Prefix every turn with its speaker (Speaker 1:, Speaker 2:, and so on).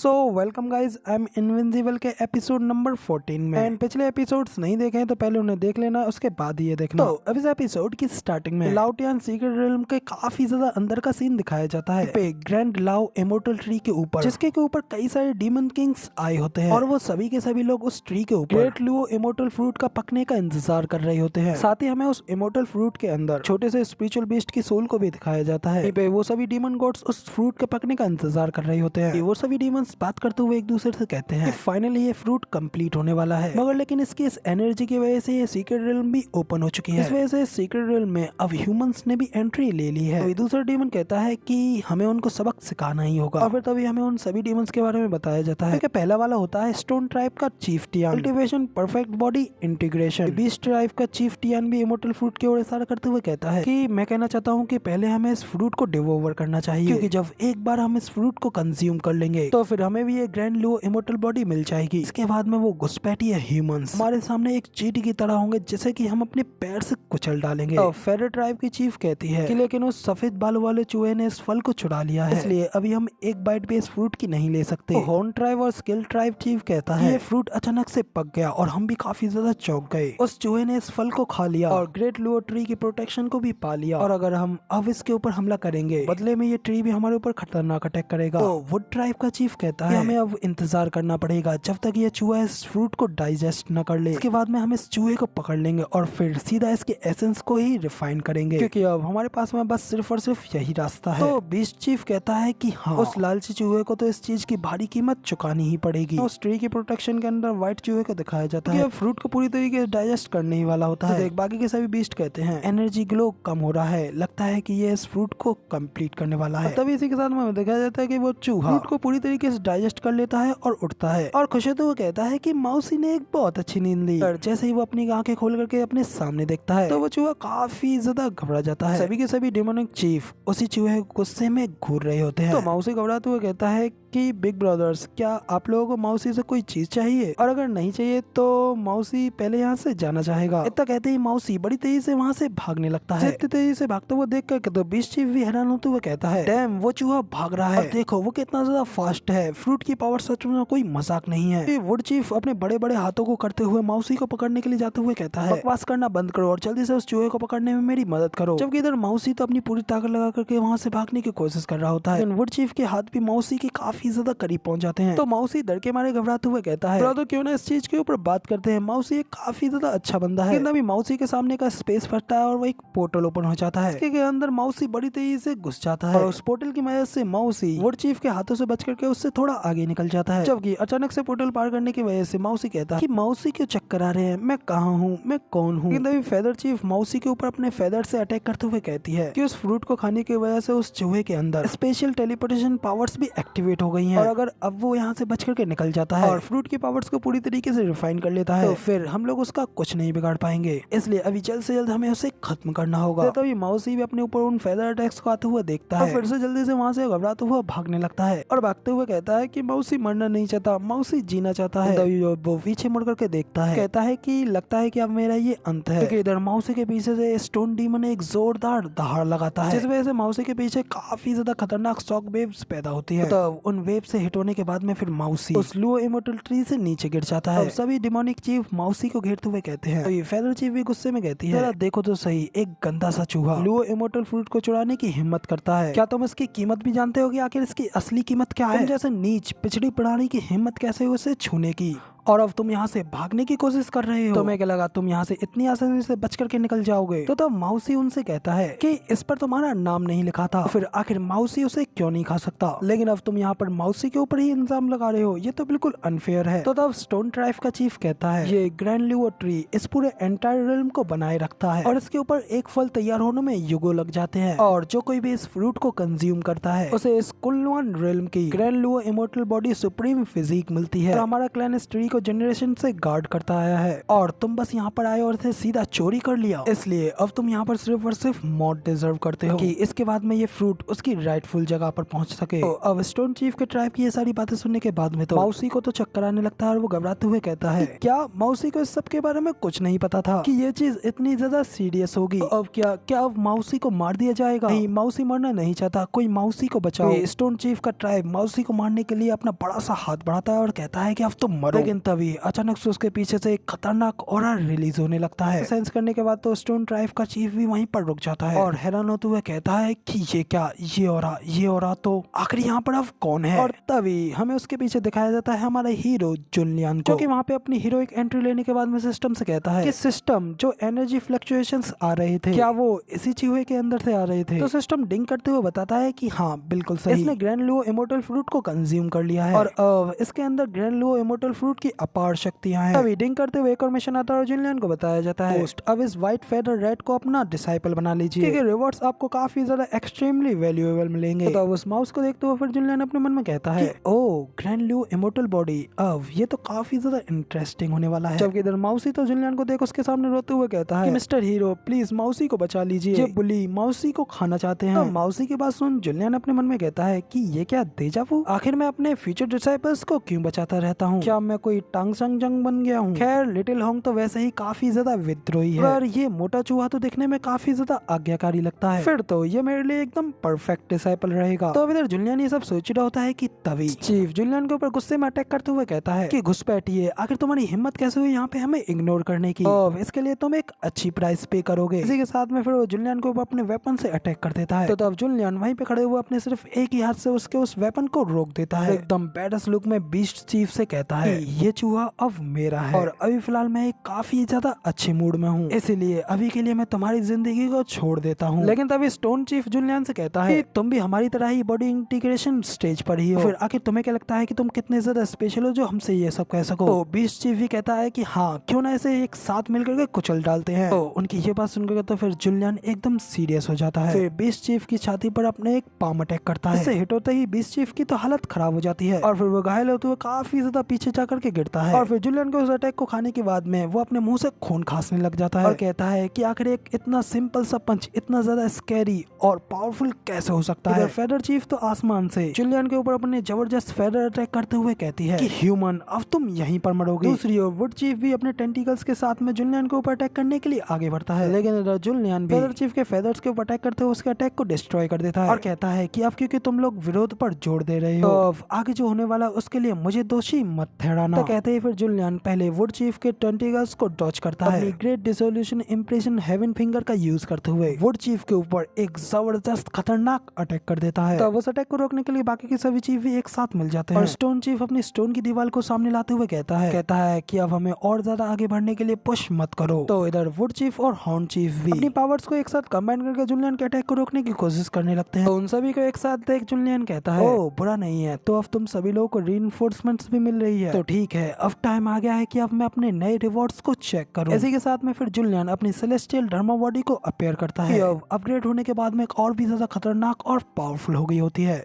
Speaker 1: So welcome guys, I am invincible के episode number 14 में। And पिछले एपिसोड्स नहीं देखे हैं तो पहले उन्हें देख लेना, उसके बाद ही ये देखना। तो अब इस एपिसोड की स्टार्टिंग में लाउटियन सीक्रेट रियल्म के काफी ज्यादा अंदर का सीन दिखाया जाता है पे ग्रैंड लाओ इमोर्टल ट्री के ऊपर, जिसके ऊपर कई सारे डीमन किंग्स आए होते हैं और वो सभी के सभी लोग उस ट्री के ऊपर ग्रेट लुओ इमोर्टल फ्रूट का पकने का इंतजार कर रहे होते हैं। साथ ही हमें उस इमोर्टल फ्रूट के अंदर छोटे से स्पिरिचुअल बीस्ट की सोल को भी दिखाया जाता है। पे वो सभी डीमन गॉड्स उस फ्रूट के पकने का इंतजार कर रहे होते हैं। वो सभी डीमंस बात करते हुए एक दूसरे से कहते हैं कि फाइनली ये फ्रूट कंप्लीट होने वाला है, मगर लेकिन इसकी इस एनर्जी की वजह से ये सीक्रेट रियल्म भी ओपन हो चुकी है। इस वजह से सीक्रेट रियल्म में अब ह्यूमंस ने भी एंट्री ले ली है। तो दूसरा डीमन कहता है कि हमें उनको सबक सिखाना ही होगा और फिर तभी हमें उन सभी डीमंस के बारे में बताया जाता है कि पहला वाला होता है स्टोन ट्राइब का chief Tian, cultivation perfect body integration. Beast tribe का चीफ टियान भी इमोर्टल फ्रूट की ओर इशारा करते हुए कहता है कि मैं कहना चाहता हूँ कि पहले हमें इस फ्रूट को डिवोवर करना चाहिए, क्योंकि जब एक बार हम इस फ्रूट को कंज्यूम कर लेंगे तो फिर हमें भी ये ग्रैंड लुओ इमोर्टल बॉडी मिल जाएगी। इसके बाद में वो घुसपैठी ह्यूमंस हमारे सामने एक चींटी की तरह होंगे जिसे कि हम अपने पैर से कुचल डालेंगे। तो फेडर ट्राइब की चीफ कहती है कि लेकिन उस सफेद बालों वाले चूहे ने इस फल को चुरा लिया है, इसलिए अभी हम एक बाइट भी इस फ्रूट की नहीं ले सकते। तो हॉर्न ट्राइब और स्किल ट्राइब चीफ कहता है ये फ्रूट अचानक से पक गया और हम भी काफी ज्यादा चौंक गए। उस चूहे ने इस फल को खा लिया और ग्रेट लुओ ट्री की प्रोटेक्शन को भी पा लिया, और अगर हम अब इसके ऊपर हमला करेंगे बदले में ये ट्री भी हमारे ऊपर खतरनाक अटैक करेगा। तो वुड ट्राइब का चीफ कहता है हमें अब इंतजार करना पड़ेगा जब तक ये चूहा इस फ्रूट को डाइजेस्ट न कर ले। इसके बाद में हम इस चूहे को पकड़ लेंगे और फिर सीधा इसके एसेंस को ही रिफाइन करेंगे, क्योंकि अब हमारे पास में बस सिर्फ और सिर्फ यही रास्ता है। तो बीस्ट चीफ कहता है कि हाँ, उस लालची चूहे को तो इस चीज की भारी कीमत चुकानी ही पड़ेगी। उस ट्री की प्रोटेक्शन के अंदर व्हाइट चूहे को दिखाया जाता है फ्रूट को पूरी तरीके से डाइजेस्ट करने ही वाला होता है। बाकी के सभी बीस्ट कहते हैं एनर्जी ग्लो कम हो रहा है, लगता है कि ये इस फ्रूट को कंप्लीट करने वाला है। तभी इसी के साथ में दिखाया जाता है कि वो चूहा फ्रूट को पूरी तरीके से डाइजेस्ट कर लेता है और उठता है और खुश होते हुए कहता है कि मौसी ने एक बहुत अच्छी नींद ली। और जैसे ही वो अपनी आंखें खोल करके अपने सामने देखता है तो वो चूहा काफी ज्यादा घबरा जाता है। सभी के सभी डेमोनिक चीफ उसी चूहे को गुस्से में घूर रहे होते हैं। तो मौसी घबराते हुए कहता है कि बिग ब्रदर्स, क्या आप लोगों को मौसी से कोई चीज चाहिए, और अगर नहीं चाहिए तो मौसी पहले यहाँ से जाना चाहेगा। इतना कहते ही मौसी बड़ी तेजी से वहाँ से भागने लगता है। इतनी तेजी से भागते हुए देख कर तो बीस्ट चीफ भी हैरान होते हुए कहता है डैम, वो चूहा भाग रहा है, देखो वो कितना ज्यादा फास्ट है। फ्रूट की पावर सच में कोई मजाक नहीं है। वुड चीफ अपने बड़े बड़े हाथों को करते हुए मौसी को पकड़ने के लिए जाते हुए कहता है बकवास करना बंद करो और जल्दी से उस चूहे को पकड़ने में मेरी मदद करो। जबकि इधर मौसी तो अपनी पूरी ताकत लगा करके वहाँ से भागने की कोशिश कर रहा होता है। वुड चीफ के हाथ भी मौसी के काफी ज्यादा करीब पहुंच जाते हैं। तो मौसी डर के मारे घबराते हुए कहता है ब्रदर, क्यों ना इस चीज के ऊपर बात करते हैं। मौसी एक काफी ज्यादा अच्छा बंदा है। लेकिन मौसी के सामने का स्पेस फटता है और वो एक पोर्टल ओपन हो जाता है। इसके अंदर मौसी बड़ी तेजी से घुस जाता है और उस पोर्टल की मदद से मौसी वुड चीफ के हाथों से बच करके उससे थोड़ा आगे निकल जाता है। जबकि अचानक से पोर्टल पार करने की वजह से मौसी कहता है कि मौसी क्यों चक्कर आ रहे हैं, मैं कहाँ हूँ, मैं कौन हूँ। लेकिन तभी फेदर चीफ मौसी के ऊपर अपने फेदर से अटैक करते हुए कहती है कि उस फ्रूट को खाने की वजह से उस चूहे के अंदर स्पेशल टेलीपोर्टेशन पावर्स भी एक्टिवेट हो गई हैं, और अगर अब वो यहाँ से बच करके निकल जाता है और फ्रूट की पावर्स को पूरी तरीके से रिफाइन कर लेता है तो फिर हम लोग उसका कुछ नहीं बिगाड़ पाएंगे। इसलिए अभी जल्द से जल्द हमें उसे खत्म करना होगा। तभी मौसी भी अपने ऊपर उन फेदर अटैक्स को आते हुए देखता है और फिर से जल्दी से वहाँ से घबराते हुए भागने लगता है और भागते हुए कहता है कि मौसी मरना नहीं चाहता, मौसी जीना चाहता है। तभी वो पीछे मुड़ करके देखता है, कहता है कि लगता है कि अब मेरा ये अंत है, क्योंकि इधर मौसी के पीछे से स्टोन डीमन एक जोरदार दहाड़ लगाता है, जिस वजह से मौसी के पीछे काफी ज्यादा खतरनाक शॉक वेव्स पैदा होती है। तो उन वेव से हिट होने के बाद में फिर मौसी उस लुओ इमोर्टल ट्री से नीचे गिर जाता है। सभी डिमोनिक चीफ मौसी को घेरते हुए कहते हैं। तो ये फेदर चीफ भी गुस्से में कहती है देखो तो सही, एक गंदा सा चूहा लुओ इमोर्टल फ्रूट को चुराने की हिम्मत करता है। क्या तुम इसकी कीमत भी जानते हो कि आखिर इसकी असली कीमत क्या है? तुम जैसे नीच पिछड़ी प्राणी की हिम्मत कैसे हुई उसे छूने की, और अब तुम यहाँ से भागने की कोशिश कर रहे हो। तुम्हें क्या लगा तुम यहाँ से इतनी आसानी से बच करके निकल जाओगे? तो तब मौसी उनसे कहता है कि इस पर तुम्हारा नाम नहीं लिखा था, फिर आखिर मौसी उसे क्यों नहीं खा सकता? लेकिन अब तुम यहाँ पर मौसी के ऊपर ही इल्जाम लगा रहे हो, ये तो बिल्कुल अनफेयर है। तो तब स्टोन ट्राइब का चीफ कहता है ये ग्रैंड लुओ ट्री इस पूरे एंटायर रिल्म को बनाए रखता है और इसके ऊपर एक फल तैयार होने में युगों लग जाते हैं, और जो कोई भी इस फ्रूट को कंज्यूम करता है उसे इस कुल्लुआन रिल्म की grand Luo immortal body supreme physique मिलती है। तो हमारा क्लैन इस ट्री को जनरेशन से गार्ड करता आया है और तुम बस यहाँ पर आए और इसे सीधा चोरी कर लिया, इसलिए अब तुम यहाँ पर सिर्फ और सिर्फ मौत डिजर्व करते हो कि इसके बाद में ये फ्रूट उसकी राइटफुल जगह पर पहुंच सके। तो अब स्टोन चीफ के ट्राइब की ये सारी बातें सुनने के बाद में तो माउसी को तो चक्कर आने लगता है और वो घबराते हुए कहता है क्या माउसी को इस सब के बारे में कुछ नहीं पता था कि ये चीज इतनी ज्यादा सीरियस होगी। तो अब क्या अब माउसी को मार दिया जाएगा? नहीं, माउसी मरना नहीं चाहता, कोई माउसी को बचाओ। स्टोन चीफ का ट्राइब माउसी को मारने के लिए अपना बड़ा सा हाथ बढ़ाता है और कहता है कि अब तुम मरो। लेकिन तभी अचानक से उसके पीछे से एक खतरनाक ऑरा रिलीज होने लगता है। सेंस करने के बाद तो स्टोन ट्राइब का चीफ भी वहीं पर रुक जाता है और हैरान होते हुए कहता है कि ये क्या, ये ऑरा तो आखिर यहाँ पर अब कौन है? और तभी हमें उसके पीछे दिखाया जाता है हमारा हीरो जुलियन को, जो कि वहाँ पे अपनी हीरोइक एंट्री लेने के बाद में सिस्टम से कहता है कि सिस्टम जो एनर्जी फ्लक्चुएशंस आ रहे थे क्या वो इसी चूहे के अंदर से आ रहे थे? तो सिस्टम डिंग करते हुए बताता है कि हाँ बिल्कुल सही, इसने ग्रैंड लुओ इमोर्टल फ्रूट को कंज्यूम कर लिया है और अब इसके अंदर ग्रैंड लुओ इमोर्टल फ्रूट की अपार शक्तियां हैं। तभी डिंग करते हुए एक और मिशन आता है और जुलियन को बताया जाता है अब इस व्हाइट फेदर रेड को अपना डिसाइपल बना लीजिए क्योंकि रिवॉर्ड्स आपको काफी ज्यादा एक्सट्रीमली वैल्यूएबल मिलेंगे। तो उस माउस को देखते हुए फिर जुलियन अपने मन में कहता है ओ ग्रैंड लुओ इमोर्टल बॉडी, अब ये तो काफी ज्यादा इंटरेस्टिंग होने वाला है। जबकि इधर माउसी तो जुलियन को देख उसके सामने रोते हुए कहता है कि मिस्टर हीरो प्लीज माउसी को बचा लीजिए, ये बुली माउसी को खाना चाहते हैं। तो माउसी की बात सुन जुलियन अपने मन में कहता है कि ये क्या डेजा वू, आखिर मैं अपने फ्यूचर डिसाइपल्स को क्यों बचाता रहता हूँ? क्या मैं कोई टांग संग जंग बन गया हूँ? खैर लिटिल होंग तो वैसे ही काफी ज्यादा विद्रोही है पर ये मोटा चूहा तो दिखने में काफी ज्यादा आज्ञाकारी लगता है, फिर तो ये मेरे लिए एकदम परफेक्ट डिसाइपल रहेगा। तो इधर जुलियन ये सब सोच रहा होता है कि तभी चीफ जुलियन के ऊपर गुस्से में अटैक करते हुए कहता है कि घुसपैठिए, आखिर तुम्हारी हिम्मत कैसे हुई यहाँ पे हमें इग्नोर करने की? इसके लिए तुम एक अच्छी प्राइस पे करोगे। इसी के साथ में फिर वो जुलियन के ऊपर अपने वेपन से अटैक कर देता है। तो तब जुलियन वहीं पे खड़े हुए अपने सिर्फ एक ही हाथ से उसके उस वेपन को रोक देता है। एकदम बैडस लुक में बीस्ट चीफ से कहता है ये चूहा अब मेरा है और अभी फिलहाल मैं एक काफी ज्यादा अच्छे मूड में हूँ, इसीलिए अभी के लिए मैं तुम्हारी जिंदगी को छोड़ देता हूँ। लेकिन तभी स्टोन चीफ जुलियन से कहता है तुम भी हमारी तरह ही बॉडी इंटीग्रेशन स्टेज पर ही हो, फिर आखिर तुम्हें क्या लगता है कि तुम कितने ज्यादा स्पेशल हो जो हमसे ये सब कह सको? तो बीस्ट चीफ भी कहता है कि हाँ क्यों ना ऐसे एक साथ मिलकर के कुचल डालते हैं। तो उनकी ये बात सुनकर तो फिर जुलियन एकदम सीरियस हो जाता है, फिर बीस्ट चीफ की छाती पर अपने एक पाम अटैक करता है। इससे हिट होते ही बीस्ट चीफ की तो हालत खराब हो जाती है और फिर वो घायल होते हुए काफी ज्यादा पीछे जाकर के गिरता है और फिर जुलियन को उस अटैक को खाने के बाद में वो अपने मुंह से खून खांसने लग जाता है और कहता है कि आखिर एक इतना सिंपल सा पंच इतना ज्यादा स्कैरी और पावरफुल कैसे हो सकता है? फेदर चीफ तो आसमान से जुलियन के ऊपर अपने जबरदस्त फेदर अटैक करते हुए कहती है कि ह्यूमन अब तुम यहीं पर मरोगे। दूसरी ओर वुड चीफ भी अपने टेंटिकल्स के साथ में जुलियन के ऊपर अटैक करने के लिए आगे बढ़ता है, लेकिन इधर जुलियन भी फेदर चीफ के फेदर्स के ऊपर अटैक करते हुए उसके अटैक को डिस्ट्रॉय कर देता है और कहता है कि अब क्योंकि तुम लोग विरोध पर जोर दे रहे हो तो आगे जो होने वाला उसके लिए मुझे दोषी मत ठहराना। तो कहते ही फिर जुलियन पहले वुड चीफ के टेंटिकल्स को डॉच करता है, great dissolution impression heaven finger का यूज करते हुए वुड चीफ के ऊपर एक जबरदस्त खतरनाक अटैक कर देता है। तो उस अटैक को रोकने के लिए बाकी के सभी चीफ भी एक साथ मिल जाते हैं और स्टोन चीफ अपनी स्टोन की दीवार को सामने लाते हुए कहता है कि अब हमें और ज्यादा आगे बढ़ने के लिए पुश मत करो। तो इधर वुड चीफ और हॉर्न चीफ भी अपनी पावर्स को एक साथ कंबाइन करके जुलियन के अटैक को रोकने की कोशिश करने लगते हैं। तो उन सभी को एक साथ देख जुलियन कहता है ओ बुरा नहीं है, तो अब तुम सभी लोगों को रीइंफोर्समेंट्स भी मिल रही है, तो ठीक है अब टाइम आ गया है कि अब मैं अपने नए रिवॉर्ड्स को चेक करूं। इसी के साथ में फिर जुलियन अपनी सेलेस्टियल डर्मा बॉडी को अपेयर करता है, अब अपग्रेड होने के बाद में एक और भी ज्यादा खतरनाक और पावरफुल हो गई होती है।